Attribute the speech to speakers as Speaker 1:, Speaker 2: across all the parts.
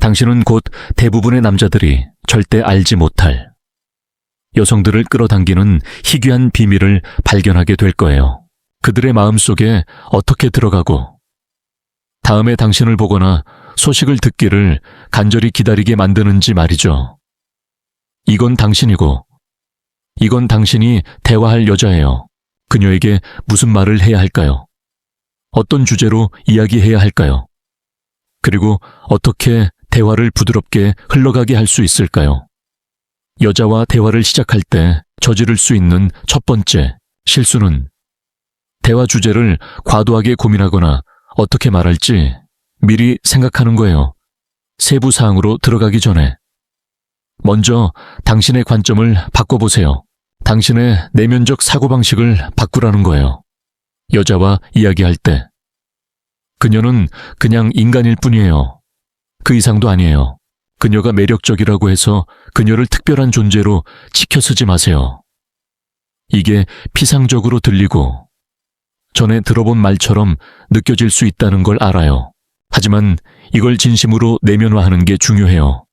Speaker 1: 당신은 곧 대부분의 남자들이 절대 알지 못할 여성들을 끌어당기는 희귀한 비밀을 발견하게 될 거예요. 그들의 마음속에 어떻게 들어가고 다음에 당신을 보거나 소식을 듣기를 간절히 기다리게 만드는지 말이죠. 이건 당신이고 이건 당신이 대화할 여자예요. 그녀에게 무슨 말을 해야 할까요? 어떤 주제로 이야기해야 할까요? 그리고 어떻게 대화를 부드럽게 흘러가게 할 수 있을까요? 여자와 대화를 시작할 때 저지를 수 있는 첫 번째 실수는 대화 주제를 과도하게 고민하거나 어떻게 말할지 미리 생각하는 거예요. 세부 사항으로 들어가기 전에. 먼저 당신의 관점을 바꿔보세요. 당신의 내면적 사고방식을 바꾸라는 거예요. 여자와 이야기할 때. 그녀는 그냥 인간일 뿐이에요. 그 이상도 아니에요. 그녀가 매력적이라고 해서 그녀를 특별한 존재로 치켜쓰지 마세요. 이게 피상적으로 들리고 전에 들어본 말처럼 느껴질 수 있다는 걸 알아요. 하지만 이걸 진심으로 내면화하는 게 중요해요.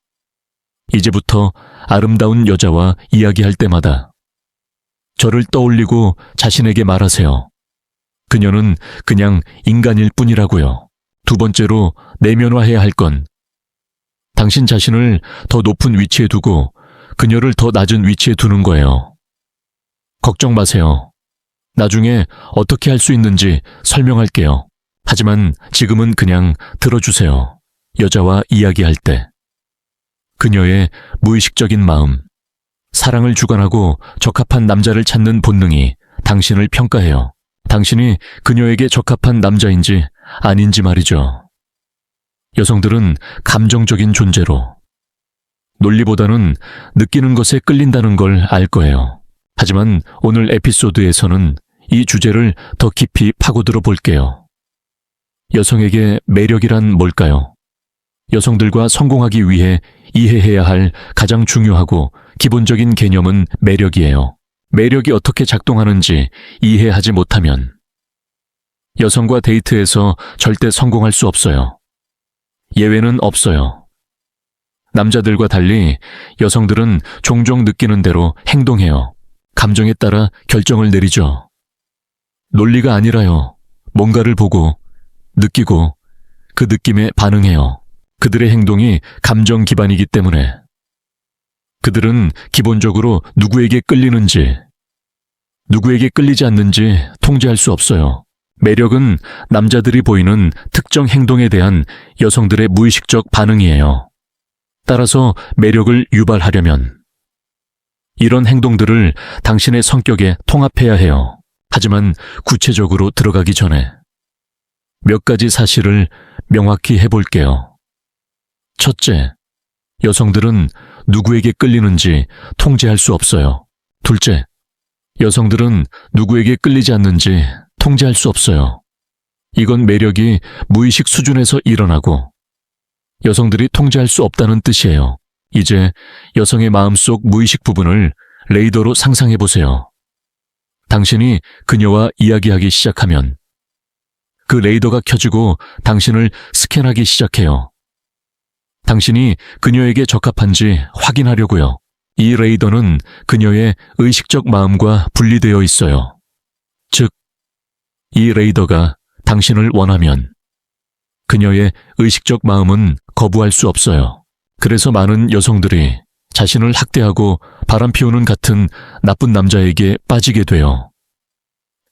Speaker 1: 이제부터 아름다운 여자와 이야기할 때마다 저를 떠올리고 자신에게 말하세요. 그녀는 그냥 인간일 뿐이라고요. 두 번째로 내면화해야 할 건 당신 자신을 더 높은 위치에 두고 그녀를 더 낮은 위치에 두는 거예요. 걱정 마세요. 나중에 어떻게 할 수 있는지 설명할게요. 하지만 지금은 그냥 들어주세요. 여자와 이야기할 때. 그녀의 무의식적인 마음, 사랑을 주관하고 적합한 남자를 찾는 본능이 당신을 평가해요. 당신이 그녀에게 적합한 남자인지 아닌지 말이죠. 여성들은 감정적인 존재로 논리보다는 느끼는 것에 끌린다는 걸 알 거예요. 하지만 오늘 에피소드에서는 이 주제를 더 깊이 파고들어 볼게요. 여성에게 매력이란 뭘까요? 여성들과 성공하기 위해 이해해야 할 가장 중요하고 기본적인 개념은 매력이에요. 매력이 어떻게 작동하는지 이해하지 못하면 여성과 데이트에서 절대 성공할 수 없어요. 예외는 없어요. 남자들과 달리 여성들은 종종 느끼는 대로 행동해요. 감정에 따라 결정을 내리죠. 논리가 아니라요. 뭔가를 보고, 느끼고, 그 느낌에 반응해요. 그들의 행동이 감정 기반이기 때문에. 그들은 기본적으로 누구에게 끌리는지, 누구에게 끌리지 않는지 통제할 수 없어요. 매력은 남자들이 보이는 특정 행동에 대한 여성들의 무의식적 반응이에요. 따라서 매력을 유발하려면 이런 행동들을 당신의 성격에 통합해야 해요. 하지만 구체적으로 들어가기 전에 몇 가지 사실을 명확히 해볼게요. 첫째, 여성들은 누구에게 끌리는지 통제할 수 없어요. 둘째, 여성들은 누구에게 끌리지 않는지 통제할 수 없어요. 이건 매력이 무의식 수준에서 일어나고 여성들이 통제할 수 없다는 뜻이에요. 이제 여성의 마음속 무의식 부분을 레이더로 상상해 보세요. 당신이 그녀와 이야기하기 시작하면 그 레이더가 켜지고 당신을 스캔하기 시작해요. 당신이 그녀에게 적합한지 확인하려고요. 이 레이더는 그녀의 의식적 마음과 분리되어 있어요. 즉, 이 레이더가 당신을 원하면 그녀의 의식적 마음은 거부할 수 없어요. 그래서 많은 여성들이 자신을 학대하고 바람피우는 같은 나쁜 남자에게 빠지게 돼요.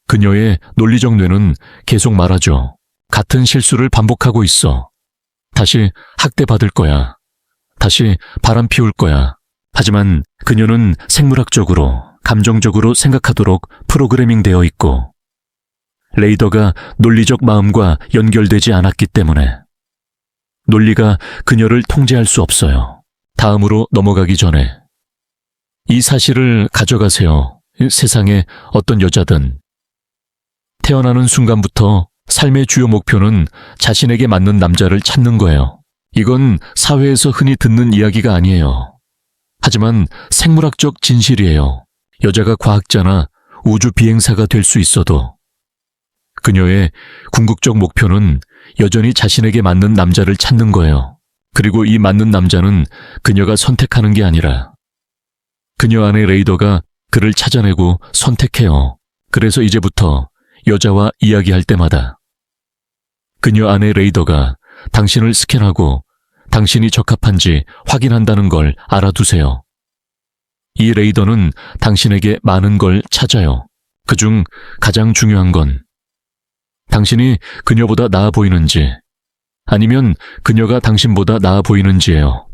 Speaker 1: 그녀의 논리적 뇌는 계속 말하죠. 같은 실수를 반복하고 있어. 다시 학대받을 거야. 다시 바람피울 거야. 하지만 그녀는 생물학적으로, 감정적으로 생각하도록 프로그래밍 되어 있고 레이더가 논리적 마음과 연결되지 않았기 때문에 논리가 그녀를 통제할 수 없어요. 다음으로 넘어가기 전에 이 사실을 가져가세요. 세상에 어떤 여자든 태어나는 순간부터 삶의 주요 목표는 자신에게 맞는 남자를 찾는 거예요. 이건 사회에서 흔히 듣는 이야기가 아니에요. 하지만 생물학적 진실이에요. 여자가 과학자나 우주 비행사가 될 수 있어도 그녀의 궁극적 목표는 여전히 자신에게 맞는 남자를 찾는 거예요. 그리고 이 맞는 남자는 그녀가 선택하는 게 아니라 그녀 안의 레이더가 그를 찾아내고 선택해요. 그래서 이제부터 여자와 이야기할 때마다 그녀 안의 레이더가 당신을 스캔하고 당신이 적합한지 확인한다는 걸 알아두세요. 이 레이더는 당신에게 많은 걸 찾아요. 그중 가장 중요한 건 당신이 그녀보다 나아 보이는지 아니면 그녀가 당신보다 나아 보이는지예요.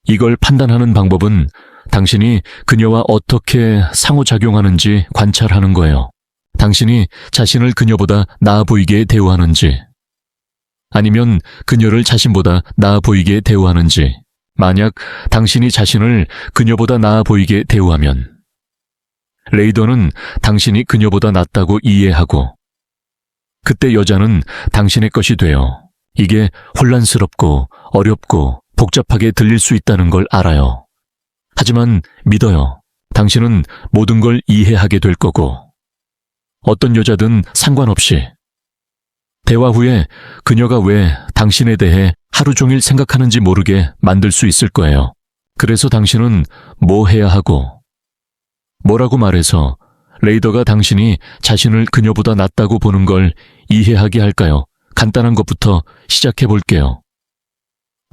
Speaker 1: 이걸 판단하는 방법은 당신이 그녀와 어떻게 상호작용하는지 관찰하는 거예요. 당신이 자신을 그녀보다 나아 보이게 대우하는지 아니면 그녀를 자신보다 나아 보이게 대우하는지. 만약 당신이 자신을 그녀보다 나아 보이게 대우하면 레이더는 당신이 그녀보다 낫다고 이해하고 그때 여자는 당신의 것이 돼요. 이게 혼란스럽고 어렵고 복잡하게 들릴 수 있다는 걸 알아요. 하지만 믿어요. 당신은 모든 걸 이해하게 될 거고 어떤 여자든 상관없이 대화 후에 그녀가 왜 당신에 대해 하루 종일 생각하는지 모르게 만들 수 있을 거예요. 그래서 당신은 뭐 해야 하고 뭐라고 말해서 레이더가 당신이 자신을 그녀보다 낫다고 보는 걸 이해하게 할까요? 간단한 것부터 시작해 볼게요.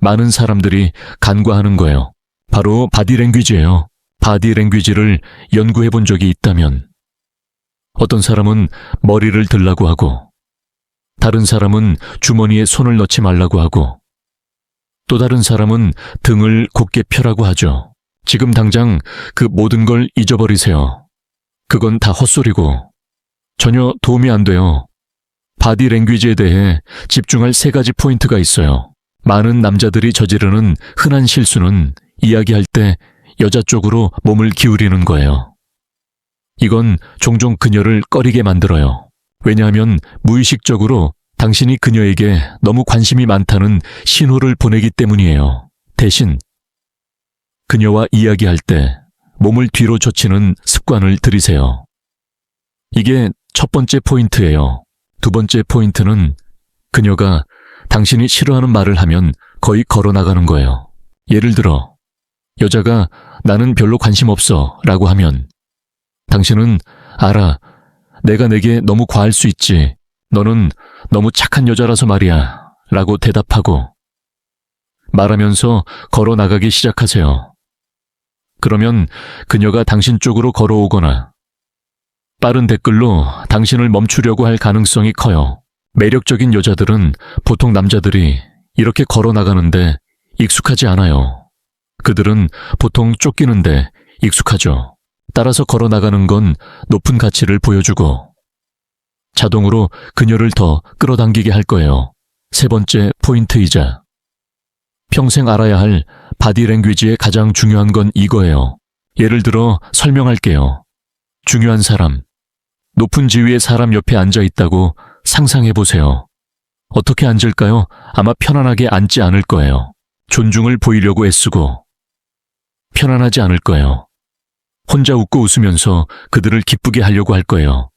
Speaker 1: 많은 사람들이 간과하는 거예요. 바로 바디랭귀지예요. 바디랭귀지를 연구해 본 적이 있다면 어떤 사람은 머리를 들라고 하고 다른 사람은 주머니에 손을 넣지 말라고 하고 또 다른 사람은 등을 곧게 펴라고 하죠. 지금 당장 그 모든 걸 잊어버리세요. 그건 다 헛소리고 전혀 도움이 안 돼요. 바디랭귀지에 대해 집중할 3가지 포인트가 있어요. 많은 남자들이 저지르는 흔한 실수는 이야기할 때 여자 쪽으로 몸을 기울이는 거예요. 이건 종종 그녀를 꺼리게 만들어요. 왜냐하면 무의식적으로 당신이 그녀에게 너무 관심이 많다는 신호를 보내기 때문이에요. 대신 그녀와 이야기할 때 몸을 뒤로 젖히는 습관을 들이세요. 이게 첫 번째 포인트예요. 두 번째 포인트는 그녀가 당신이 싫어하는 말을 하면 거의 걸어 나가는 거예요. 예를 들어 여자가 나는 별로 관심 없어 라고 하면 당신은 알아. 내가 내게 너무 과할 수 있지. 너는 너무 착한 여자라서 말이야. 라고 대답하고 말하면서 걸어 나가기 시작하세요. 그러면 그녀가 당신 쪽으로 걸어오거나 빠른 댓글로 당신을 멈추려고 할 가능성이 커요. 매력적인 여자들은 보통 남자들이 이렇게 걸어 나가는데 익숙하지 않아요. 그들은 보통 쫓기는데 익숙하죠. 따라서 걸어 나가는 건 높은 가치를 보여주고 자동으로 그녀를 더 끌어당기게 할 거예요. 세 번째 포인트이자 평생 알아야 할 바디랭귀지의 가장 중요한 건 이거예요. 예를 들어 설명할게요. 중요한 사람, 높은 지위의 사람 옆에 앉아 있다고 상상해 보세요. 어떻게 앉을까요? 아마 편안하게 앉지 않을 거예요. 존중을 보이려고 애쓰고 편안하지 않을 거예요. 혼자 웃고 웃으면서 그들을 기쁘게 하려고 할 거예요.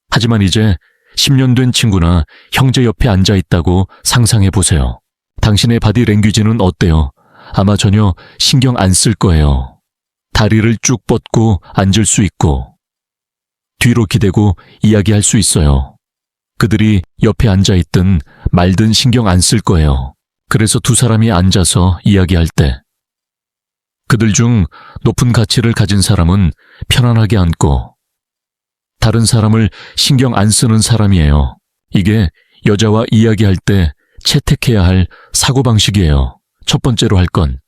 Speaker 1: 하지만 이제 10년 된 친구나 형제 옆에 앉아 있다고 상상해 보세요. 당신의 바디랭귀지는 어때요? 아마 전혀 신경 안 쓸 거예요. 다리를 쭉 뻗고 앉을 수 있고 뒤로 기대고 이야기할 수 있어요. 그들이 옆에 앉아 있든 말든 신경 안 쓸 거예요. 그래서 두 사람이 앉아서 이야기할 때 그들 중 높은 가치를 가진 사람은 편안하게 앉고 다른 사람을 신경 안 쓰는 사람이에요. 이게 여자와 이야기할 때 채택해야 할 사고방식이에요. 첫 번째로 할 건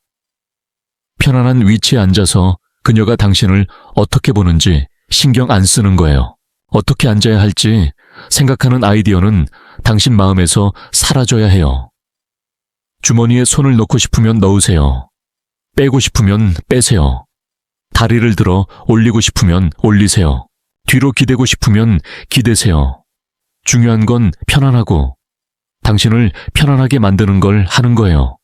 Speaker 1: 편안한 위치에 앉아서 그녀가 당신을 어떻게 보는지 신경 안 쓰는 거예요. 어떻게 앉아야 할지 생각하는 아이디어는 당신 마음에서 사라져야 해요. 주머니에 손을 넣고 싶으면 넣으세요. 빼고 싶으면 빼세요. 다리를 들어 올리고 싶으면 올리세요. 뒤로 기대고 싶으면 기대세요. 중요한 건 편안하고 당신을 편안하게 만드는 걸 하는 거예요.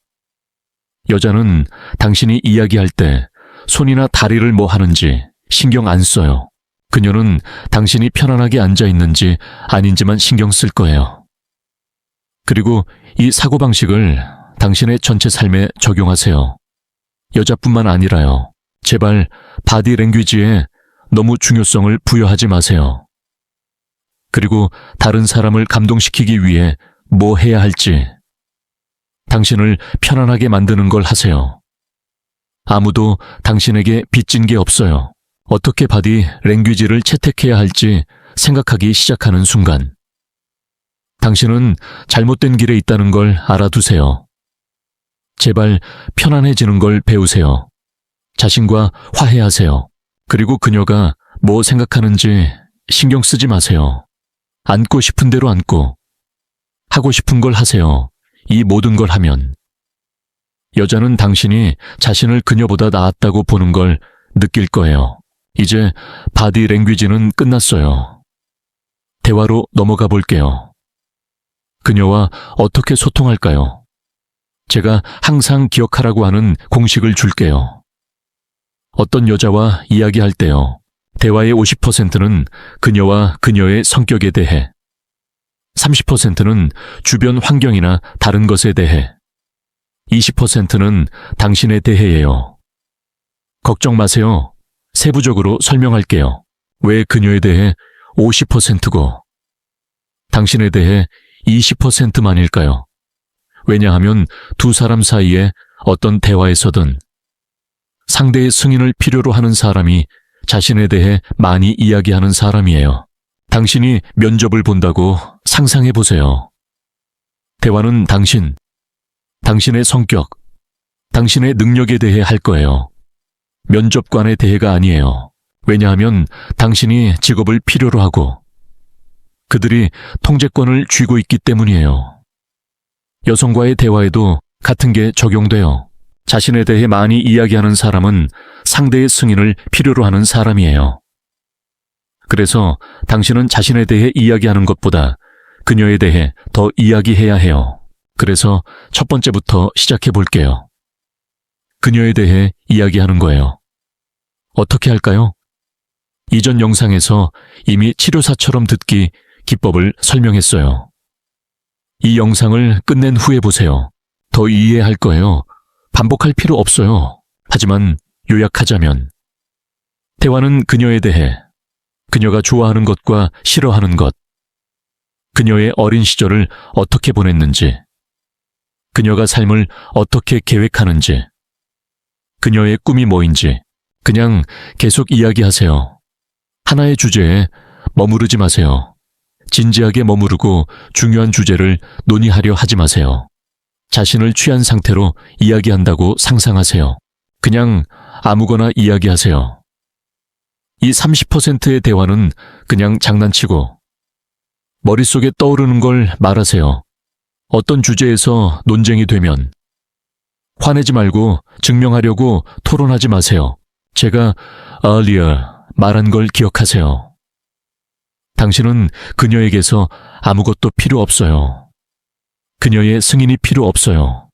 Speaker 1: 여자는 당신이 이야기할 때 손이나 다리를 뭐 하는지 신경 안 써요. 그녀는 당신이 편안하게 앉아 있는지 아닌지만 신경 쓸 거예요. 그리고 이 사고방식을 당신의 전체 삶에 적용하세요. 여자뿐만 아니라요. 제발 바디 랭귀지에 너무 중요성을 부여하지 마세요. 그리고 다른 사람을 감동시키기 위해 뭐 해야 할지, 당신을 편안하게 만드는 걸 하세요. 아무도 당신에게 빚진 게 없어요. 어떻게 바디 랭귀지를 채택해야 할지 생각하기 시작하는 순간, 당신은 잘못된 길에 있다는 걸 알아두세요. 제발 편안해지는 걸 배우세요. 자신과 화해하세요. 그리고 그녀가 뭐 생각하는지 신경 쓰지 마세요. 앉고 싶은 대로 앉고, 하고 싶은 걸 하세요. 이 모든 걸 하면 여자는 당신이 자신을 그녀보다 나았다고 보는 걸 느낄 거예요. 이제 바디 랭귀지는 끝났어요. 대화로 넘어가 볼게요. 그녀와 어떻게 소통할까요? 제가 항상 기억하라고 하는 공식을 줄게요. 어떤 여자와 이야기할 때요, 대화의 50%는 그녀와 그녀의 성격에 대해, 30%는 주변 환경이나 다른 것에 대해, 20%는 당신에 대해예요. 걱정 마세요. 세부적으로 설명할게요. 왜 그녀에 대해 50%고 당신에 대해 20%만일까요? 왜냐하면 두 사람 사이에 어떤 대화에서든 상대의 승인을 필요로 하는 사람이 자신에 대해 많이 이야기하는 사람이에요. 당신이 면접을 본다고 상상해 보세요. 대화는 당신의 성격, 당신의 능력에 대해 할 거예요. 면접관의 대해가 아니에요. 왜냐하면 당신이 직업을 필요로 하고 그들이 통제권을 쥐고 있기 때문이에요. 여성과의 대화에도 같은 게 적용돼요. 자신에 대해 많이 이야기하는 사람은 상대의 승인을 필요로 하는 사람이에요. 그래서 당신은 자신에 대해 이야기하는 것보다 그녀에 대해 더 이야기해야 해요. 그래서 첫 번째부터 시작해 볼게요. 그녀에 대해 이야기하는 거예요. 어떻게 할까요? 이전 영상에서 이미 치료사처럼 듣기 기법을 설명했어요. 이 영상을 끝낸 후에 보세요. 더 이해할 거예요. 반복할 필요 없어요. 하지만 요약하자면, 대화는 그녀에 대해, 그녀가 좋아하는 것과 싫어하는 것, 그녀의 어린 시절을 어떻게 보냈는지, 그녀가 삶을 어떻게 계획하는지, 그녀의 꿈이 뭐인지, 그냥 계속 이야기하세요. 하나의 주제에 머무르지 마세요. 진지하게 머무르고 중요한 주제를 논의하려 하지 마세요. 자신을 취한 상태로 이야기한다고 상상하세요. 그냥 아무거나 이야기하세요. 이 30%의 대화는 그냥 장난치고 머릿속에 떠오르는 걸 말하세요. 어떤 주제에서 논쟁이 되면 화내지 말고 증명하려고 토론하지 마세요. 제가 earlier 말한 걸 기억하세요. 당신은 그녀에게서 아무것도 필요 없어요. 그녀의 승인이 필요 없어요.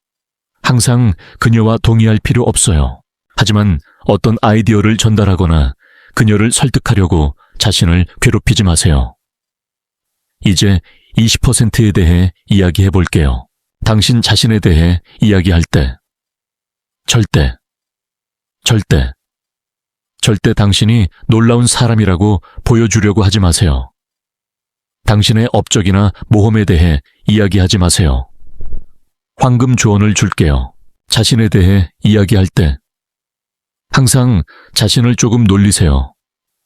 Speaker 1: 항상 그녀와 동의할 필요 없어요. 하지만 어떤 아이디어를 전달하거나 그녀를 설득하려고 자신을 괴롭히지 마세요. 이제 20%에 대해 이야기해 볼게요. 당신 자신에 대해 이야기할 때 절대 당신이 놀라운 사람이라고 보여주려고 하지 마세요. 당신의 업적이나 모험에 대해 이야기하지 마세요. 황금 조언을 줄게요. 자신에 대해 이야기할 때 항상 자신을 조금 놀리세요.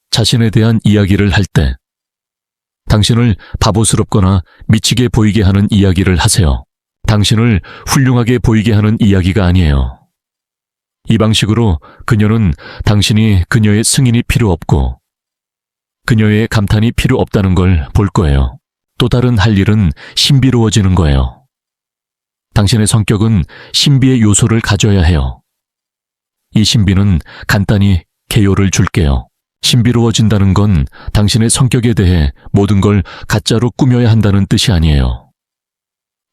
Speaker 1: 자신에 대한 이야기를 할 때 당신을 바보스럽거나 미치게 보이게 하는 이야기를 하세요. 당신을 훌륭하게 보이게 하는 이야기가 아니에요. 이 방식으로 그녀는 당신이 그녀의 승인이 필요 없고 그녀의 감탄이 필요 없다는 걸 볼 거예요. 또 다른 할 일은 신비로워지는 거예요. 당신의 성격은 신비의 요소를 가져야 해요. 이 신비는 간단히 개요를 줄게요. 신비로워진다는 건 당신의 성격에 대해 모든 걸 가짜로 꾸며야 한다는 뜻이 아니에요.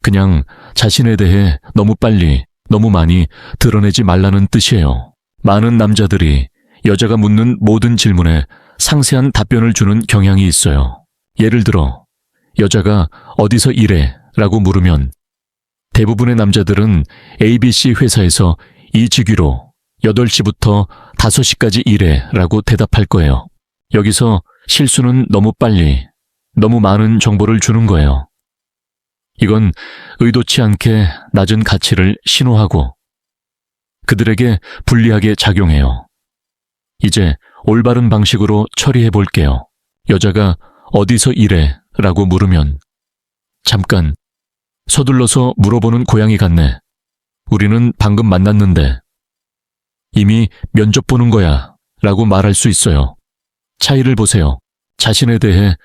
Speaker 1: 그냥 자신에 대해 너무 빨리, 너무 많이 드러내지 말라는 뜻이에요. 많은 남자들이 여자가 묻는 모든 질문에 상세한 답변을 주는 경향이 있어요. 예를 들어, 여자가 어디서 일해? 라고 물으면 대부분의 남자들은 ABC 회사에서 이 직위로 8시부터 5시까지 일해 라고 대답할 거예요. 여기서 실수는 너무 빨리, 너무 많은 정보를 주는 거예요. 이건 의도치 않게 낮은 가치를 신호하고 그들에게 불리하게 작용해요. 이제 올바른 방식으로 처리해 볼게요. 여자가 어디서 일해? 라고 물으면 잠깐, 서둘러서 물어보는 고양이 같네. 우리는 방금 만났는데 이미 면접 보는 거야 라고 말할 수 있어요. 차이를 보세요. 자신에 대해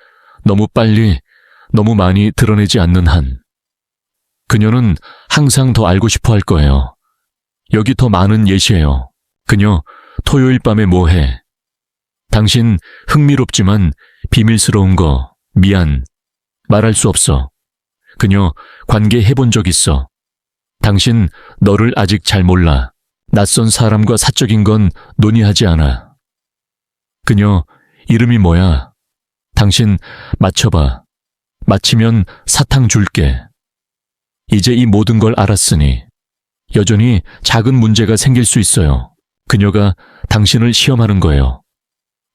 Speaker 1: 너무 빨리, 너무 많이 드러내지 않는 한 그녀는 항상 더 알고 싶어 할 거예요. 여기 더 많은 예시예요. 그녀 토요일 밤에 뭐 해? 당신 흥미롭지만 비밀스러운 거 미안. 말할 수 없어. 그녀 관계 해본 적 있어. 당신 너를 아직 잘 몰라. 낯선 사람과 사적인 건 논의하지 않아. 그녀 이름이 뭐야? 당신 맞춰봐. 맞히면 사탕 줄게. 이제 이 모든 걸 알았으니 여전히 작은 문제가 생길 수 있어요. 그녀가 당신을 시험하는 거예요.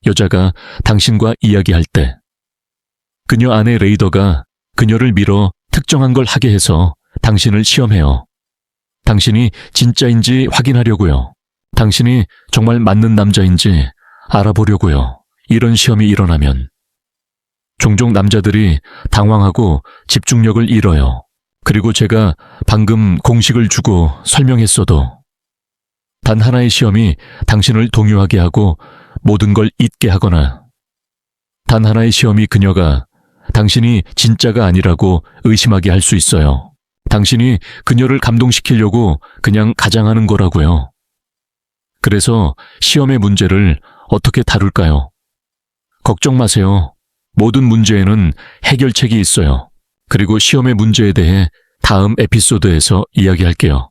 Speaker 1: 여자가 당신과 이야기할 때 그녀 안의 레이더가 그녀를 밀어 특정한 걸 하게 해서 당신을 시험해요. 당신이 진짜인지 확인하려고요. 당신이 정말 맞는 남자인지 알아보려고요. 이런 시험이 일어나면 종종 남자들이 당황하고 집중력을 잃어요. 그리고 제가 방금 공식을 주고 설명했어도 단 하나의 시험이 당신을 동요하게 하고 모든 걸 잊게 하거나 단 하나의 시험이 그녀가 당신이 진짜가 아니라고 의심하게 할 수 있어요. 당신이 그녀를 감동시키려고 그냥 가장하는 거라고요. 그래서 시험의 문제를 어떻게 다룰까요? 걱정 마세요. 모든 문제에는 해결책이 있어요. 그리고 시험의 문제에 대해 다음 에피소드에서 이야기할게요.